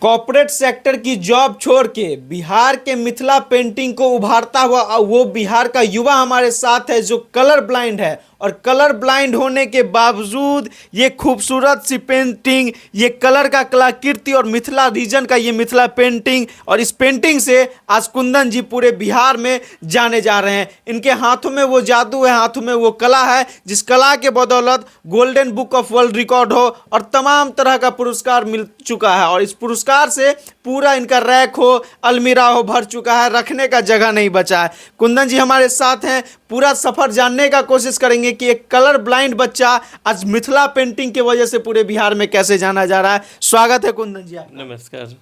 Corporate sector की job छोड़ के बिहार के मिथिला पेंटिंग को उभारता हुआ वो बिहार का युवा हमारे साथ है जो कलर ब्लाइंड है और कलर ब्लाइंड होने के बावजूद ये खूबसूरत सी पेंटिंग, ये कलर का कलाकृति और मिथिला रीजन का ये मिथिला पेंटिंग, और इस पेंटिंग से आज कुंदन जी पूरे बिहार में जाने जा रहे हैं। इनके हाथों में वो जादू है, हाथों में वो कला है जिस कला के बदौलत golden book of world record हो और तमाम तरह का पुरस्कार मिल चुका है। और इस पुरस्कार से पूरा इनका रैक हो, अलमीरा हो भर चुका है, रखने का जगह नहीं बचा है। कुंदन जी हमारे साथ हैं, पूरा सफर जानने का कोशिश करेंगे कि एक कलर ब्लाइंड बच्चा आज मिथिला पेंटिंग की वजह से पूरे बिहार में कैसे जाना जा रहा है। स्वागत है कुंदन जी आपका। नमस्कार।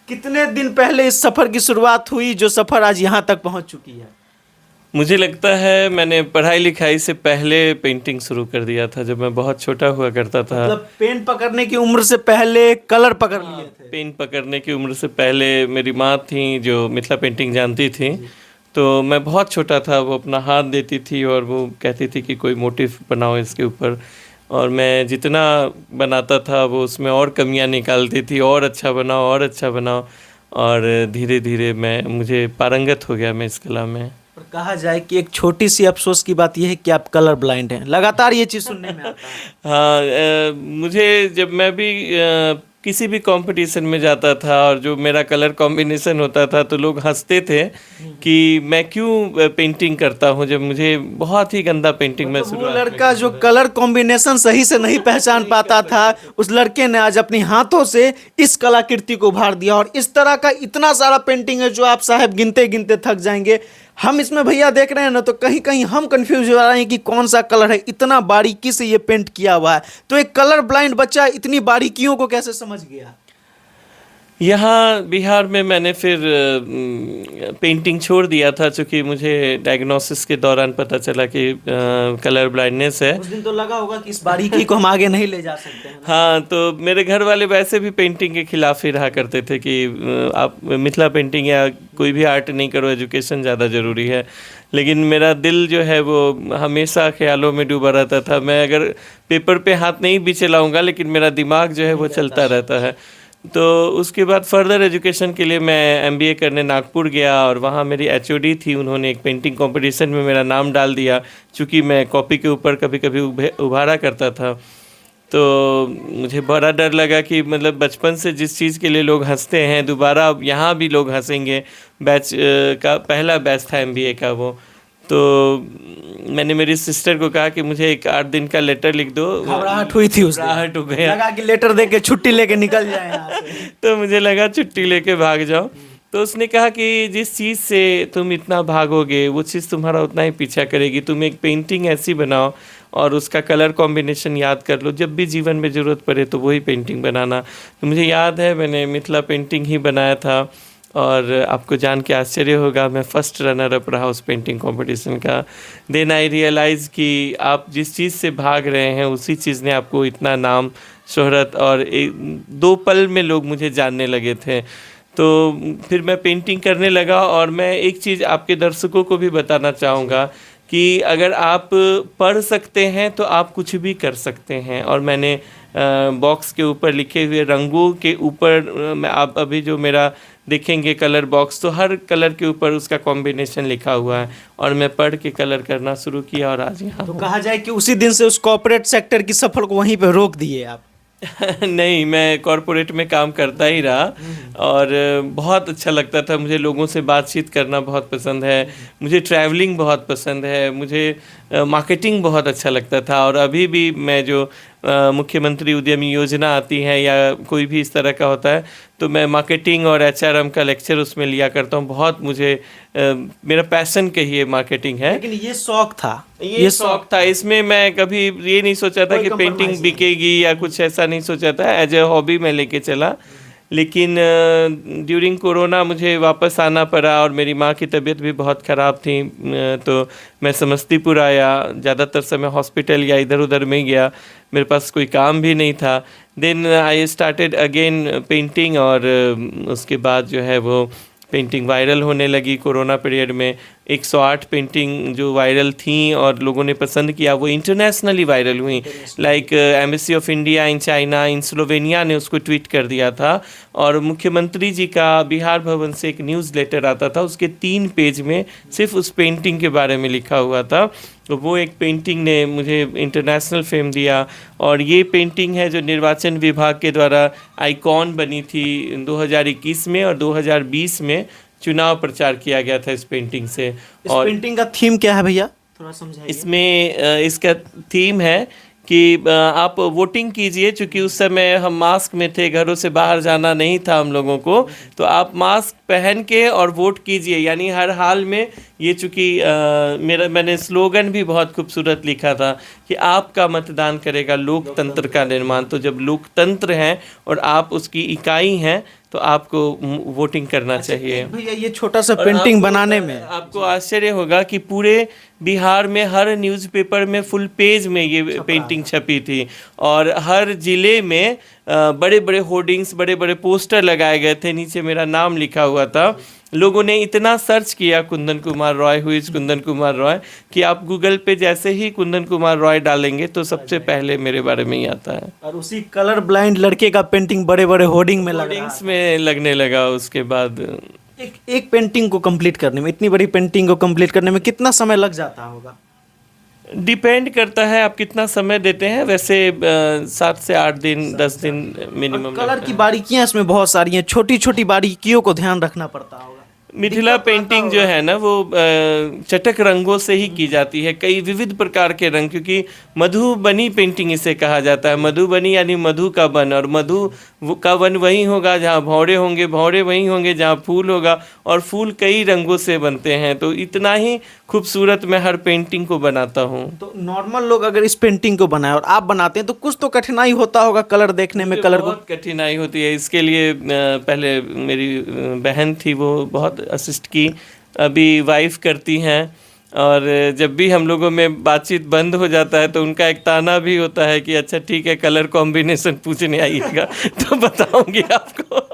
कितने दिन पहले इस सफर की शुरुआत हुई जो सफर आज यहाँ तक पहुँच चुकी है? मुझे लगता है मैंने पढ़ाई लिखाई से पहले पेंटिंग शुरू कर दिया था, जब मैं बहुत छोटा हुआ करता था। मतलब पेन पकड़ने की उम्र से पहले कलर पकड़ लिए थे? पेन पकड़ने की उम्र से पहले मेरी माँ थी जो मिथिला पेंटिंग जानती थी, तो मैं बहुत छोटा था, वो अपना हाथ देती थी और वो कहती थी कि कोई मोटिव बनाओ इसके ऊपर, और मैं जितना बनाता था वो उसमें और कमियां निकालती थी, और अच्छा बनाओ और अच्छा बनाओ, और धीरे धीरे मुझे पारंगत हो गया मैं इस कला में। और कहा जाए कि एक छोटी सी अफसोस की बात यह है कि आप कलर ब्लाइंड हैं, लगातार ये चीज़ सुनने में आता है। हाँ, मुझे जब मैं भी किसी भी कंपटीशन में जाता था और जो मेरा कलर कॉम्बिनेशन होता था तो लोग हंसते थे कि मैं क्यों पेंटिंग करता हूँ, जब मुझे बहुत ही गंदा पेंटिंग में वो लड़का जो कलर कॉम्बिनेशन सही से नहीं पहचान पाता था, उस लड़के ने आज अपनी हाथों से इस कलाकृति को उभार दिया। और इस तरह का इतना सारा पेंटिंग है जो आप साहब गिनते गिनते थक जाएंगे। हम इसमें भैया देख रहे हैं ना, तो कहीं कहीं हम कंफ्यूज हो रहे हैं कि कौन सा कलर है, इतना बारीकी से ये पेंट किया हुआ है। तो एक कलर ब्लाइंड बच्चा इतनी बारीकियों को कैसे समझ गया? यहाँ बिहार में मैंने फिर पेंटिंग छोड़ दिया था, चूँकि मुझे डायग्नोसिस के दौरान पता चला कि कलर ब्लाइंडनेस है। उस दिन तो लगा होगा कि इस बारीकी को हम आगे नहीं ले जा सकते हैं। हाँ, तो मेरे घर वाले वैसे भी पेंटिंग के खिलाफ ही रहा करते थे कि आप मिथिला पेंटिंग या कोई भी आर्ट नहीं करो, एजुकेशन ज़्यादा ज़रूरी है। लेकिन मेरा दिल जो है वो हमेशा ख्यालों में डूबा रहता था। मैं अगर पेपर पे हाथ नहीं भी चलाऊँगा लेकिन मेरा दिमाग जो है वो चलता रहता है। तो उसके बाद फर्दर एजुकेशन के लिए मैं एमबीए करने नागपुर गया और वहाँ मेरी एचओडी थी, उन्होंने एक पेंटिंग कंपटीशन में मेरा नाम डाल दिया। चूँकि मैं कॉपी के ऊपर कभी कभी उभारा करता था, तो मुझे बड़ा डर लगा कि मतलब बचपन से जिस चीज़ के लिए लोग हंसते हैं दोबारा यहाँ भी लोग हंसेंगे। बैच का पहला बैच था एमबीए का वो, तो मैंने मेरी सिस्टर को कहा कि मुझे एक 8 दिन का लेटर लिख दो। घबराहट हुई थी, उस घबराहट हो गया, लगा कि लेटर दे के छुट्टी लेके निकल जाए यहाँ से। तो मुझे लगा छुट्टी लेके भाग जाओ। तो उसने कहा कि जिस चीज़ से तुम इतना भागोगे वो चीज़ तुम्हारा उतना ही पीछा करेगी। तुम एक पेंटिंग ऐसी बनाओ और उसका कलर कॉम्बिनेशन याद कर लो, जब भी जीवन में ज़रूरत पड़े तो वही पेंटिंग बनाना। तो मुझे याद है मैंने मिथिला पेंटिंग ही बनाया था, और आपको जान के आश्चर्य होगा मैं फर्स्ट रनर अप रहा उस पेंटिंग कंपटीशन का। देन आई रियलाइज़ कि आप जिस चीज़ से भाग रहे हैं उसी चीज़ ने आपको इतना नाम, शोहरत, और 2 पल में लोग मुझे जानने लगे थे। तो फिर मैं पेंटिंग करने लगा। और मैं एक चीज़ आपके दर्शकों को भी बताना चाहूँगा कि अगर आप पढ़ सकते हैं तो आप कुछ भी कर सकते हैं। और मैंने बॉक्स के ऊपर लिखे हुए रंगों के ऊपर आप अभी जो मेरा देखेंगे कलर बॉक्स, तो हर कलर के ऊपर उसका कॉम्बिनेशन लिखा हुआ है, और मैं पढ़ के कलर करना शुरू किया और आज यहाँ तो कहा जाए कि उसी दिन से उस कॉर्पोरेट सेक्टर की सफर को वहीं पे रोक दिए आप? नहीं, मैं कॉरपोरेट में काम करता ही रहा और बहुत अच्छा लगता था। मुझे लोगों से बातचीत करना बहुत पसंद है, मुझे ट्रैवलिंग बहुत पसंद है, मुझे मार्केटिंग बहुत अच्छा लगता था। और अभी भी मैं जो मुख्यमंत्री उद्यमी योजना आती है या कोई भी इस तरह का होता है तो मैं मार्केटिंग और एचआरएम का लेक्चर उसमें लिया करता हूँ। बहुत मुझे मेरा पैशन कहिए मार्केटिंग है। लेकिन ये शौक था, ये शौक था, इसमें मैं कभी ये नहीं सोचा था कि पेंटिंग बिकेगी या कुछ ऐसा नहीं सोचा था। एज ए हॉबी मैं लेके चला। लेकिन ड्यूरिंग कोरोना मुझे वापस आना पड़ा और मेरी माँ की तबीयत भी बहुत ख़राब थी, तो मैं समस्तीपुर आया। ज़्यादातर समय हॉस्पिटल या इधर उधर में गया, मेरे पास कोई काम भी नहीं था। Then I started again painting, और उसके बाद जो है वो पेंटिंग वायरल होने लगी कोरोना पीरियड में। 108 पेंटिंग जो वायरल थी और लोगों ने पसंद किया, वो इंटरनेशनली वायरल हुई। Like embassy of India in China, in Slovenia ने उसको ट्वीट कर दिया था। और मुख्यमंत्री जी का बिहार भवन से एक न्यूज़ लेटर आता था, उसके 3 पेज में सिर्फ उस पेंटिंग के बारे में लिखा हुआ था। तो वो एक पेंटिंग ने मुझे इंटरनेशनल फेम दिया। और ये पेंटिंग है जो निर्वाचन विभाग के द्वारा आइकॉन बनी थी 2021 में, और 2020 में चुनाव प्रचार किया गया था इस पेंटिंग से। इस और पेंटिंग का थीम क्या है भैया, थोड़ा समझाइए। इसमें इसका थीम है कि आप वोटिंग कीजिए, चूँकि उस समय हम मास्क में थे, घरों से बाहर जाना नहीं था हम लोगों को, तो आप मास्क पहन के और वोट कीजिए, यानी हर हाल में। ये चूँकि मैंने स्लोगन भी बहुत खूबसूरत लिखा था कि आपका मतदान करेगा लोकतंत्र का निर्माण। तो जब लोकतंत्र है और आप उसकी इकाई हैं, तो आपको वोटिंग करना चाहिए। भैया ये छोटा सा पेंटिंग बनाने में आपको आश्चर्य होगा कि पूरे बिहार में हर न्यूज़पेपर में फुल पेज में ये पेंटिंग छपी थी, और हर ज़िले में बड़े बड़े होर्डिंग्स, बड़े बड़े पोस्टर लगाए गए थे, नीचे मेरा नाम लिखा हुआ था। लोगों ने इतना सर्च किया कुंदन कुमार रॉय, हु इज़ कुंदन कुमार रॉय, कि आप गूगल पे जैसे ही कुंदन कुमार रॉय डालेंगे तो सबसे पहले मेरे बारे में ही आता है। और उसी कलर ब्लाइंड लड़के का पेंटिंग बड़े बड़े होर्डिंग में लग रहा है। होर्डिंग्स में लगने लगा। उसके बाद एक पेंटिंग को कंप्लीट करने में, इतनी बड़ी पेंटिंग को कंप्लीट करने में कितना समय लग जाता होगा? डिपेंड करता है आप कितना समय देते हैं। वैसे 7 से 8 दिन, 10 दिन मिनिमम। कलर की बारीकियां इसमें बहुत सारी हैं, छोटी छोटी बारीकियों को ध्यान रखना पड़ता होगा। मिथिला पेंटिंग जो है ना, वो चटक रंगों से ही की जाती है, कई विविध प्रकार के रंग, क्योंकि मधुबनी पेंटिंग इसे कहा जाता है। मधुबनी यानी मधु का वन, और मधु का वन वही होगा जहाँ भौरे होंगे, भौरे वही होंगे जहाँ फूल होगा, और फूल कई रंगों से बनते हैं। तो इतना ही खूबसूरत मैं हर पेंटिंग को बनाता हूँ। तो नॉर्मल लोग अगर इस पेंटिंग को बनाए और आप बनाते हैं तो कुछ तो कठिनाई होता होगा कलर देखने में, कलर को? बहुत कठिनाई होती है। इसके लिए पहले मेरी बहन थी, वो बहुत असिस्ट की, अभी वाइफ करती हैं। और जब भी हम लोगों में बातचीत बंद हो जाता है तो उनका एक ताना भी होता है कि अच्छा ठीक है, कलर कॉम्बिनेशन पूछने आइएगा तो बताऊंगी आपको।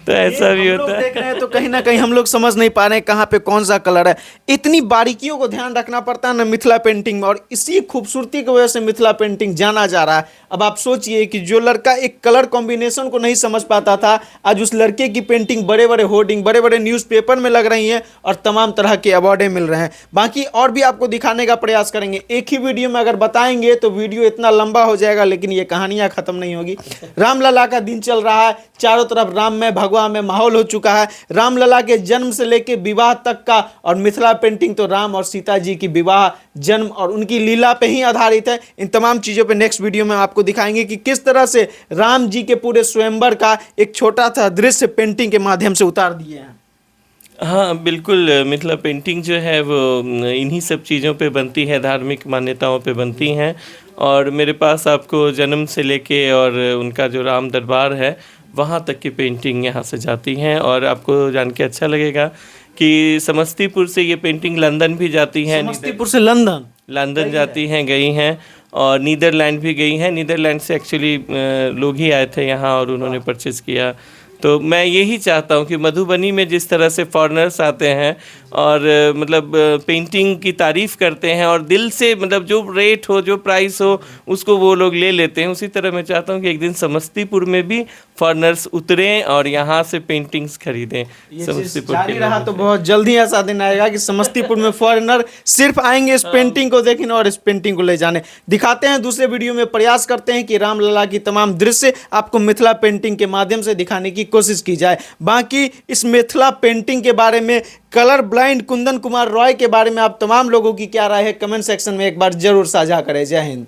तो ऐसा भी होता है। देख रहे हैं तो कहीं ना कहीं हम लोग समझ नहीं पा रहे हैं कहाँ पे कौन सा कलर है। इतनी बारीकियों को ध्यान रखना पड़ता है ना मिथिला पेंटिंग में, और इसी खूबसूरती की वजह से मिथिला पेंटिंग जाना जा रहा है। अब आप सोचिए कि जो लड़का एक कलर कॉम्बिनेशन को नहीं समझ पाता था, आज उस लड़के की पेंटिंग बड़े बड़े होर्डिंग, बड़े बड़े न्यूज़पेपर में लग रही हैं और तमाम तरह के अवार्डें मिल रहे हैं। बाकी और भी आपको दिखाने का प्रयास करेंगे। एक ही वीडियो में अगर बताएंगे तो वीडियो इतना लंबा हो जाएगा, लेकिन ये कहानियां खत्म नहीं होगी। रामलला का दिन चल रहा है, चारों तरफ राम में भगवा में माहौल हो चुका है। रामलला के जन्म से लेकर विवाह तक का, और मिथिला पेंटिंग तो राम और सीता जी की विवाह, जन्म और उनकी लीला पे ही आधारित है। इन तमाम चीज़ों पे नेक्स्ट वीडियो में आपको दिखाएंगे कि किस तरह से राम जी के पूरे स्वयंवर का एक छोटा सा दृश्य पेंटिंग के माध्यम से उतार दिए हैं। हाँ बिल्कुल, मिथिला पेंटिंग जो है वो इन्हीं सब चीज़ों पे बनती है, धार्मिक मान्यताओं पे बनती हैं। और मेरे पास आपको जन्म से लेके और उनका जो राम दरबार है वहाँ तक की पेंटिंग यहाँ से जाती हैं। और आपको जान के अच्छा लगेगा कि समस्तीपुर से ये पेंटिंग लंदन भी जाती हैं। समस्तीपुर से लंदन जाती हैं, गई हैं, और नीदरलैंड भी गई हैं। नीदरलैंड से एक्चुअली लोग ही आए थे यहाँ और उन्होंने परचेज़ किया। तो मैं यही चाहता हूँ कि मधुबनी में जिस तरह से फॉरेनर्स आते हैं और मतलब पेंटिंग की तारीफ़ करते हैं और दिल से, मतलब जो रेट हो, जो प्राइस हो, उसको वो लोग ले लेते हैं, उसी तरह मैं चाहता हूँ कि एक दिन समस्तीपुर में भी फॉरेनर्स उतरें और यहाँ से पेंटिंग्स खरीदें। समस्तीपुर जारी रहा तो बहुत जल्दी ऐसा दिन आएगा कि समस्तीपुर में फॉरेनर सिर्फ आएंगे इस पेंटिंग को देखने और इस पेंटिंग को ले जाने। दिखाते हैं दूसरे वीडियो में, प्रयास करते हैं कि रामलला की तमाम दृश्य आपको मिथिला पेंटिंग के माध्यम से दिखाने की कोशिश की जाए। बाकी इस मिथिला पेंटिंग के बारे में, कलर ब्लाइंड कुंदन कुमार रॉय के बारे में आप तमाम लोगों की क्या राय है, कमेंट सेक्शन में एक बार जरूर साझा करें। जय हिंद।